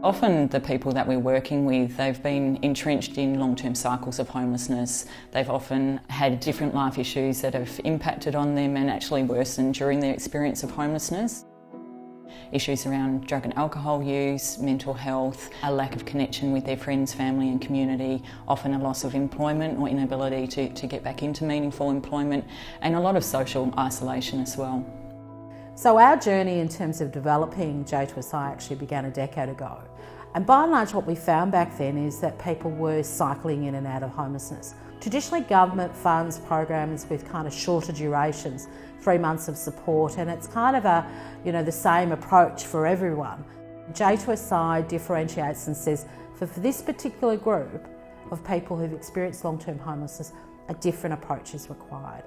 Often the people that we're working with, they've been entrenched in long-term cycles of homelessness. They've often had different life issues that have impacted on them and actually worsened during their experience of homelessness. Issues around drug and alcohol use, mental health, a lack of connection with their friends, family and community, often a loss of employment or inability to get back into meaningful employment, and a lot of social isolation as well. So our journey in terms of developing J2S actually began a decade ago. And by and large what we found back then is that people were cycling in and out of homelessness. Traditionally government funds programs with kind of shorter durations, 3 months of support, and it's kind of the same approach for everyone. J2S differentiates and says for this particular group of people who've experienced long-term homelessness, a different approach is required.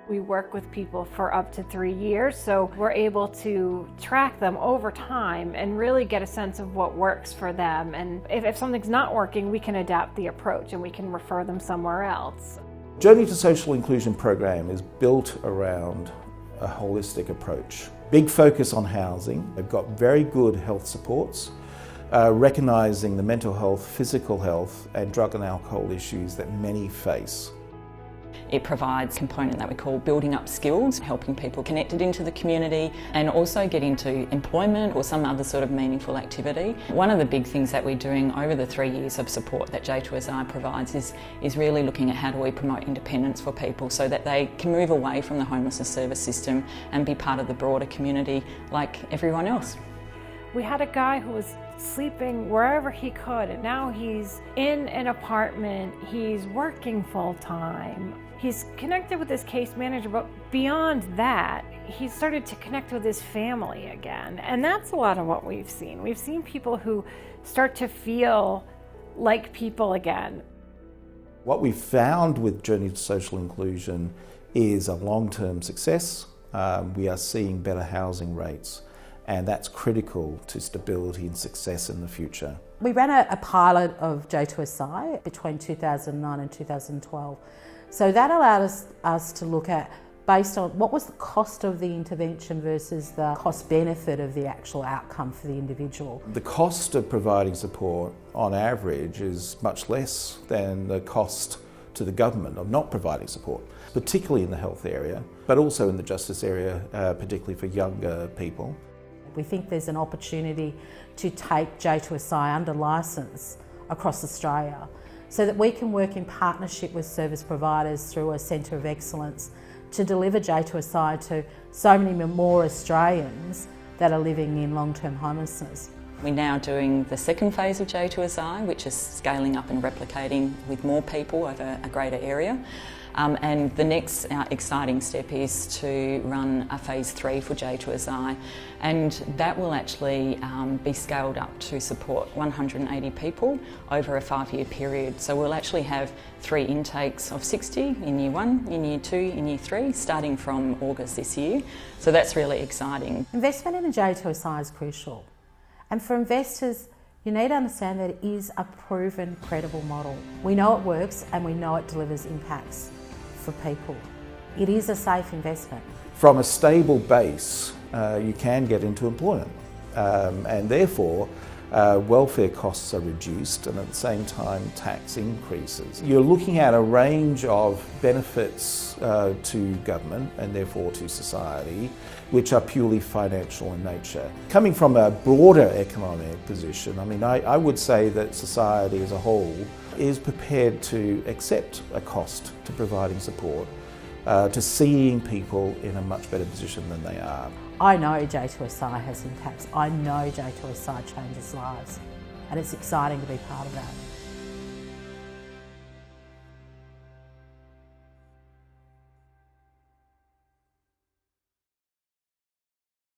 We work with people for up to 3 years, so we're able to track them over time and really get a sense of what works for them. And if something's not working, we can adapt the approach and we can refer them somewhere else. Journey to Social Inclusion program is built around a holistic approach. Big focus on housing. They've got very good health supports, recognising the mental health, physical health and drug and alcohol issues that many face. It provides a component that we call building up skills, helping people connected into the community and also get into employment or some other sort of meaningful activity. One of the big things that we're doing over the 3 years of support that J2S provides is really looking at how do we promote independence for people so that they can move away from the homelessness service system and be part of the broader community like everyone else. We had a guy who was sleeping wherever he could, and now he's in an apartment, he's working full-time. He's connected with his case manager, but beyond that, he started to connect with his family again. And that's a lot of what we've seen. We've seen people who start to feel like people again. What we've found with Journey to Social Inclusion is a long-term success. We are seeing better housing rates, and that's critical to stability and success in the future. We ran a pilot of J2S between 2009 and 2012. So that allowed us to look at, based on what was the cost of the intervention versus the cost benefit of the actual outcome for the individual. The cost of providing support on average is much less than the cost to the government of not providing support, particularly in the health area, but also in the justice area, particularly for younger people. We think there's an opportunity to take J2S under licence across Australia so that we can work in partnership with service providers through a centre of excellence to deliver J2S to so many more Australians that are living in long-term homelessness. We're now doing the second phase of J2S, which is scaling up and replicating with more people over a greater area. And the next exciting step is to run a phase 3 for J2S, and that will actually be scaled up to support 180 people over a 5-year period. So we'll actually have 3 intakes of 60 in year 1, in year 2, in year 3, starting from August this year. So that's really exciting. Investment in a J2S is crucial. And for investors, you need to understand that it is a proven, credible model. We know it works and we know it delivers impacts for people. It is a safe investment. From a stable base, you can get into employment, and therefore welfare costs are reduced and at the same time tax increases. You're looking at a range of benefits to government and therefore to society which are purely financial in nature. Coming from a broader economic position, I mean, I would say that society as a whole is prepared to accept a cost to providing support, to seeing people in a much better position than they are. I know J2S has impacts. I know J2S changes lives, and it's exciting to be part of that.